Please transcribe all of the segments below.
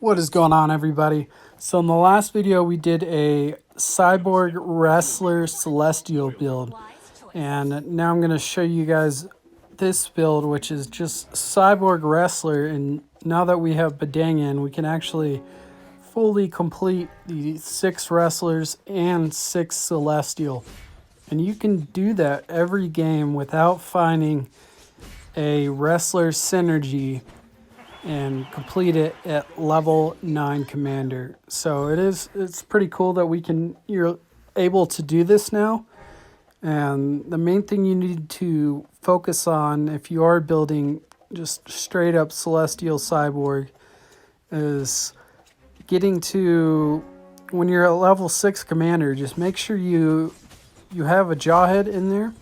What is going on, everybody? So in the last video we did a cyborg wrestler celestial build, and now I'm going to show you guys this build, which is just cyborg wrestler. And now that we have Badang in, we can actually fully complete the 6 wrestlers and 6 celestial, and you can do that every game without finding a wrestler synergy and complete it at level 9 commander. So it's pretty cool that you're able to do this now. And the main thing you need to focus on if you are building just straight up celestial cyborg is getting to, when you're at level 6 commander, just make sure you have a Jawhead in there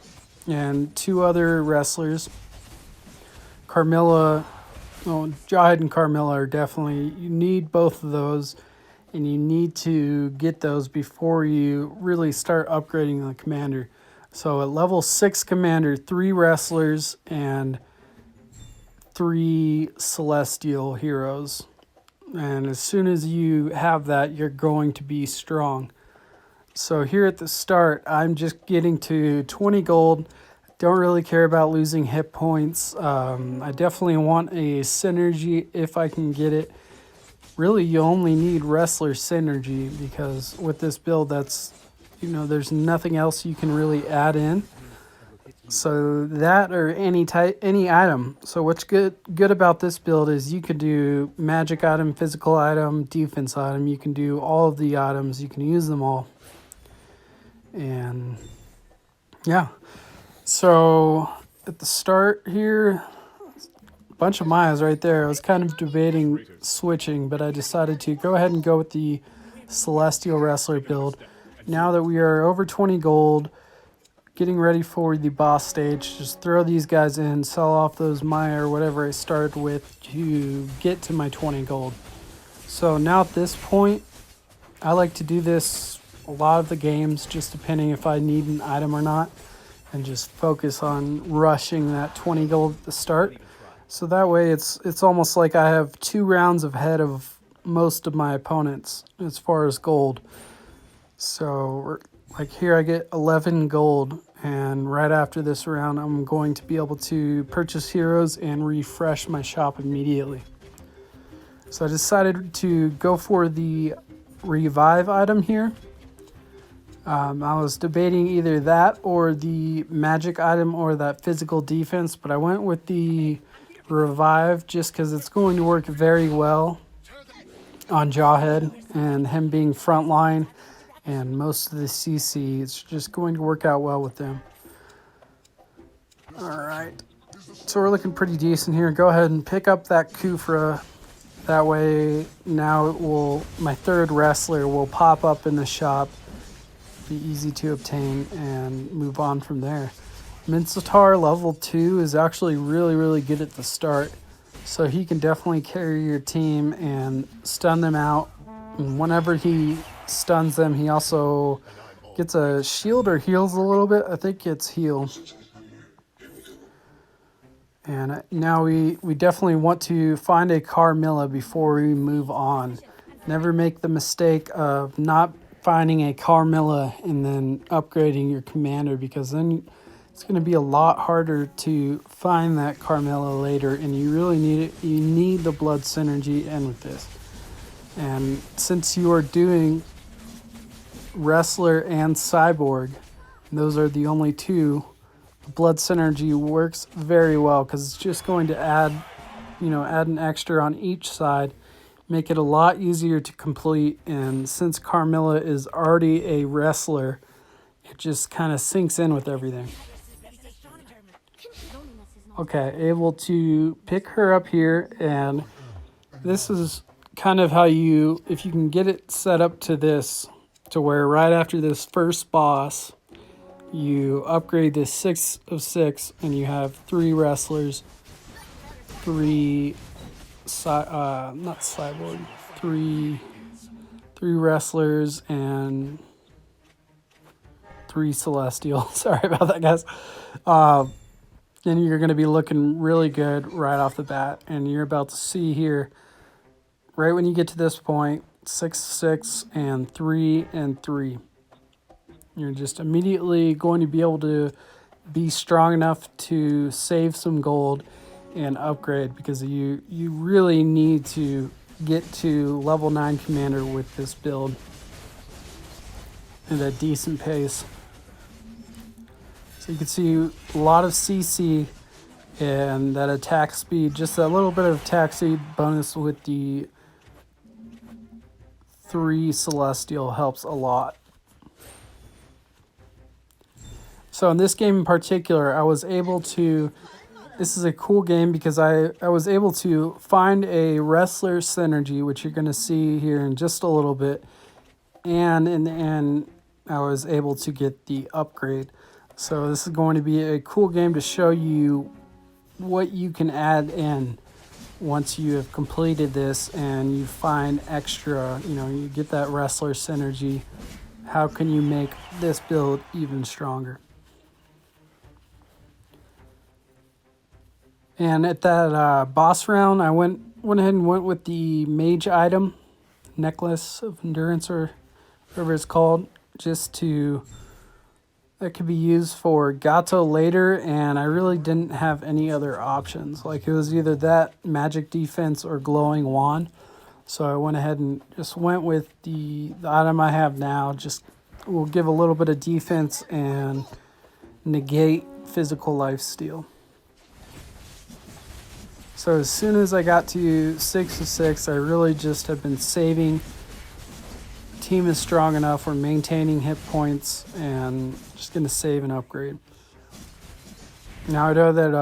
and 2 other wrestlers. Carmilla, Jawhead and Carmilla are definitely, you need both of those, and you need to get those before you really start upgrading the commander. So at level 6 commander, 3 wrestlers and 3 celestial heroes. And as soon as you have that, you're going to be strong. So here at the start, I'm just getting to 20 gold. Don't really care about losing hit points. I definitely want a synergy if I can get it. Really, you only need wrestler synergy, because with this build, there's nothing else you can really add in. So that, or any item. So what's good about this build is you could do magic item, physical item, defense item. You can do all of the items. You can use them all. And yeah. So at the start here, a bunch of Mayas right there. I was kind of debating switching, but I decided to go ahead and go with the Celestial Wrestler build. Now that we are over 20 gold, getting ready for the boss stage, just throw these guys in, sell off those Maya or whatever I started with to get to my 20 gold. So now at this point, I like to do this a lot of the games, just depending if I need an item or not, and just focus on rushing that 20 gold at the start. So that way it's almost like I have 2 rounds ahead of most of my opponents as far as gold. So like here I get 11 gold, and right after this round I'm going to be able to purchase heroes and refresh my shop immediately. So I decided to go for the revive item here. I was debating either that or the magic item or that physical defense, but I went with the revive just because it's going to work very well on Jawhead, and him being frontline and most of the CC, it's just going to work out well with them. Alright, so we're looking pretty decent here. Go ahead and pick up that Kufra. That way now my 3rd wrestler will pop up in the shop, be easy to obtain, and move on from there. Mincetar level 2 is actually really good at the start, so he can definitely carry your team and stun them out. And whenever he stuns them, he also gets a shield or heals a little bit. I think it's heal. And now we definitely want to find a Carmilla before we move on. Never make the mistake of not finding a Carmilla and then upgrading your commander, because then it's going to be a lot harder to find that Carmilla later, and you really need it. You need the blood synergy in with this. And since you are doing wrestler and cyborg, and those are the only 2, the blood synergy works very well, because it's just going to add an extra on each side, make it a lot easier to complete. And since Carmilla is already a wrestler, it just kind of sinks in with everything. Okay, able to pick her up here, and this is kind of how if you can get it set up to this, to where right after this first boss, you upgrade this 6 of 6, and you have 3 wrestlers, 3 wrestlers and 3 celestial. Sorry about that, guys. Then you're going to be looking really good right off the bat, and you're about to see here right when you get to this point, 6, 6, and 3, and 3. You're just immediately going to be able to be strong enough to save some gold and upgrade, because you really need to get to level 9 commander with this build at a decent pace. So you can see a lot of CC and that attack speed, just a little bit of attack speed bonus with the 3 Celestial helps a lot. So in this game in particular, I was able to, this is a cool game because I was able to find a wrestler synergy, which you're going to see here in just a little bit. And in the end, I was able to get the upgrade. So this is going to be a cool game to show you what you can add in once you have completed this and you find extra, you get that wrestler synergy. How can you make this build even stronger? And at that boss round, I went ahead and went with the mage item, necklace of endurance, or whatever it's called, just to, that could be used for Gato later, and I really didn't have any other options. Like, it was either that, magic defense, or glowing wand. So I went ahead and just went with the item I have now. Just will give a little bit of defense and negate physical life steal. So as soon as I got to 6 of 6, I really just have been saving. Team is strong enough, we're maintaining hit points, and just going to save and upgrade. Now I know that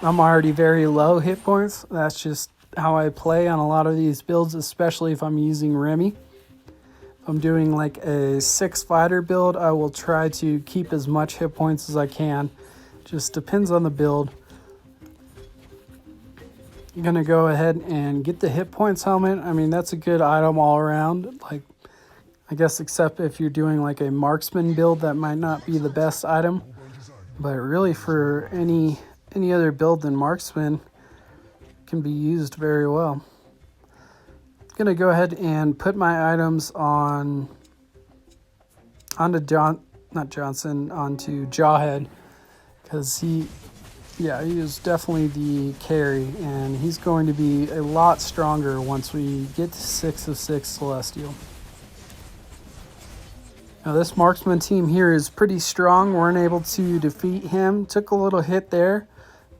I'm already very low hit points. That's just how I play on a lot of these builds, especially if I'm using Remy. If I'm doing like a 6 fighter build, I will try to keep as much hit points as I can. Just depends on the build. I'm going to go ahead and get the hit points helmet. I mean, that's a good item all around. Like, I guess except if you're doing like a marksman build, that might not be the best item. But really for any other build than marksman, can be used very well. I'm going to go ahead and put my items onto Jawhead, because he is definitely the carry, and he's going to be a lot stronger once we get to 6 of 6 Celestial. Now this marksman team here is pretty strong. Weren't able to defeat him. Took a little hit there,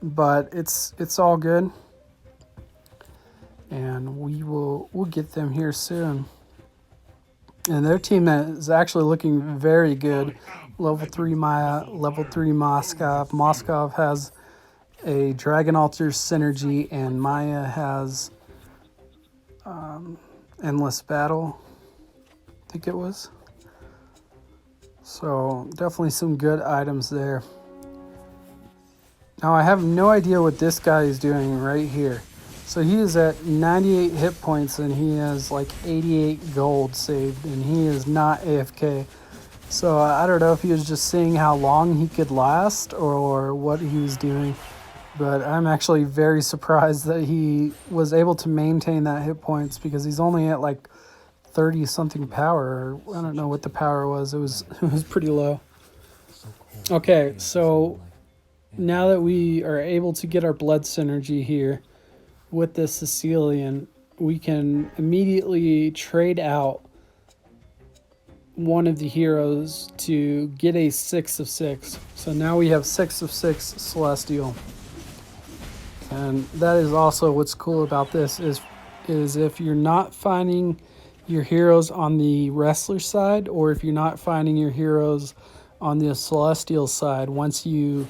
but it's all good. And we'll get them here soon. And their team is actually looking very good. Level 3 Maya, level 3 Moskov. Moskov has a Dragon Altar synergy, and Maya has Endless Battle, I think it was. So definitely some good items there. Now I have no idea what this guy is doing right here. So he is at 98 hit points and he has like 88 gold saved, and he is not AFK. So I don't know if he was just seeing how long he could last or what he was doing. But I'm actually very surprised that he was able to maintain that hit points, because he's only at like 30 something power. I don't know what the power was. It was pretty low. Okay, so now that we are able to get our blood synergy here with this Sicilian, we can immediately trade out one of the heroes to get a 6 of 6. So now we have 6 of 6 Celestial. And that is also what's cool about this is if you're not finding your heroes on the wrestler side, or if you're not finding your heroes on the Celestial side, once you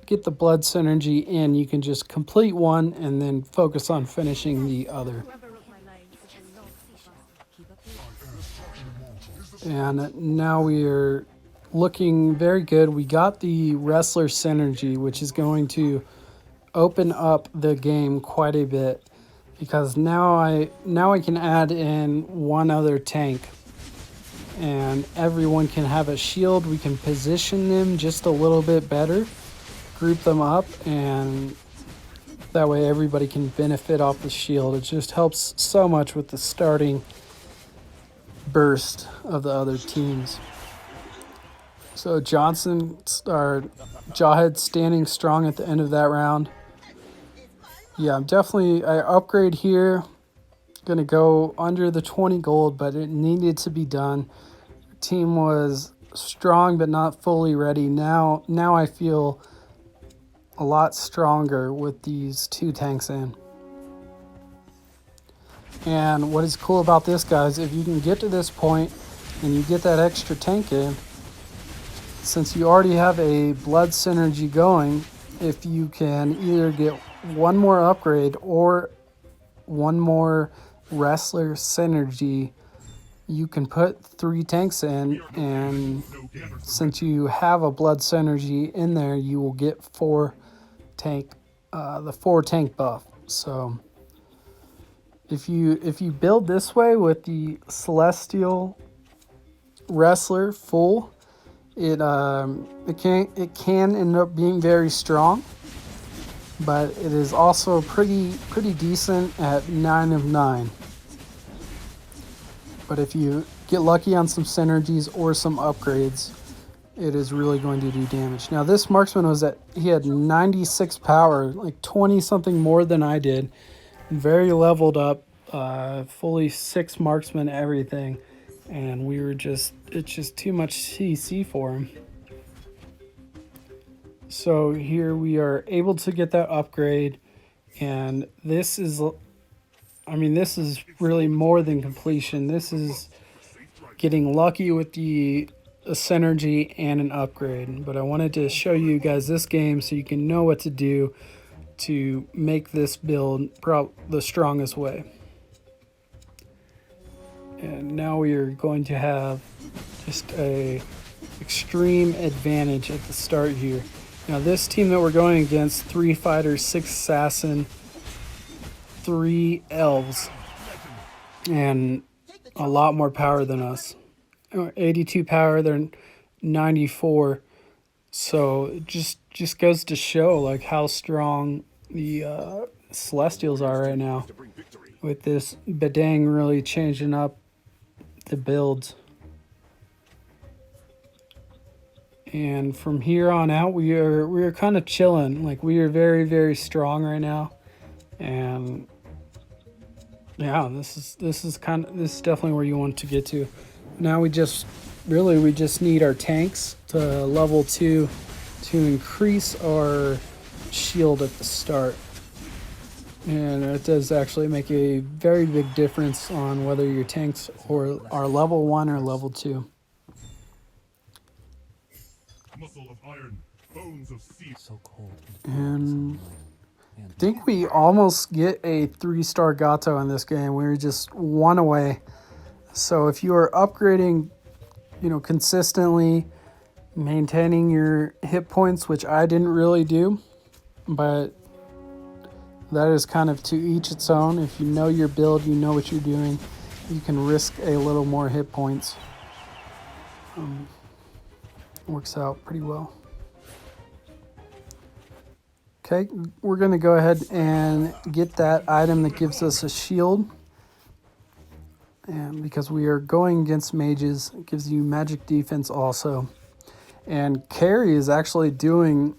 get the blood synergy in, you can just complete one and then focus on finishing the other. And now we are looking very good. We got the wrestler synergy, which is going to open up the game quite a bit, because now I can add in one other tank, and everyone can have a shield. We can position them just a little bit better, group them up, and That way everybody can benefit off the shield. It just helps so much with the starting burst of the other teams. So Johnson, or Jawhead, standing strong at the end of that round. Yeah, I upgrade here. Gonna go under the 20 gold, but it needed to be done. The team was strong but not fully ready. Now I feel a lot stronger with these 2 tanks in. And what is cool about this, guys, if you can get to this point and you get that extra tank in, since you already have a blood synergy going, if you can either get one more upgrade or one more wrestler synergy, you can put 3 tanks in, and since you have a blood synergy in there, you will get 4 tank, the 4 tank buff. So if you build this way with the Celestial Wrestler full, it can end up being very strong, but it is also pretty decent at 9 of 9. But if you get lucky on some synergies or some upgrades, it is really going to do damage. Now this marksman he had 96 power, like 20 something more than I did. Very leveled up, fully 6 marksman everything, and it's just too much CC for him. So here we are able to get that upgrade, and this is really more than completion. This is getting lucky with the synergy and an upgrade. But I wanted to show you guys this game so you can know what to do to make this build the strongest way. And now we are going to have just a extreme advantage at the start here. Now this team that we're going against, 3 fighters, 6 assassin, 3 elves, and a lot more power than us. 82 power, they're 94. So it just goes to show like how strong the Celestials are right now, with this Bedang really changing up the builds. And from here on out, we are kind of chilling. Like, we are very, very strong right now. And yeah, this is definitely where you want to get to. Now we just need our tanks to level 2 to increase our shield at the start. And it does actually make a very big difference on whether your tanks are level 1 or level 2. Muscle of iron, bones of steel. So cold. And I think we almost get a 3-star Gato in this game. We were just 1 away. So if you are upgrading, consistently, maintaining your hit points, which I didn't really do, but that is kind of to each its own. If you know your build, you know what you're doing, you can risk a little more hit points. Works out pretty well. Okay, we're going to go ahead and get that item that gives us a shield. And because we are going against mages, it gives you magic defense also. And Carrie is actually doing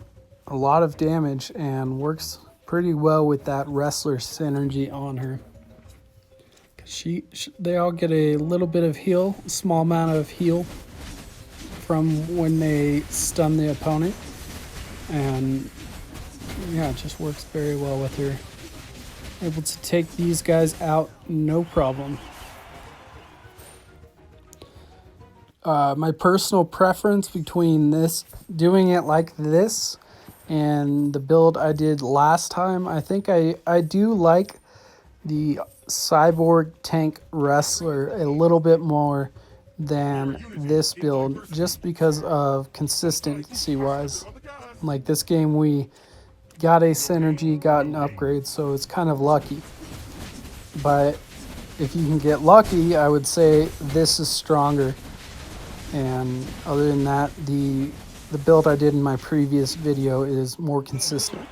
a lot of damage and works pretty well with that wrestler synergy on her. They all get a little bit of heal, a small amount of heal from when they stun the opponent. And yeah, it just works very well with her. Able to take these guys out, no problem. My personal preference between doing it like this and the build I did last time, I think I do like the cyborg tank wrestler a little bit more than this build, just because of consistency wise. Like this game, we got a synergy, got an upgrade, so it's kind of lucky. But if you can get lucky, I would say this is stronger. And other than that, the build I did in my previous video is more consistent.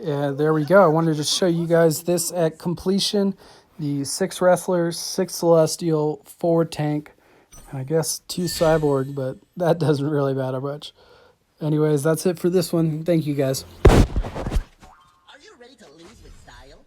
there we go. I wanted to show you guys this at completion. The 6 wrestlers, 6 celestial, 4 tank, and I guess 2 cyborg, but that doesn't really matter much. Anyways, that's it for this one. Thank you guys. Are you ready to lose with style?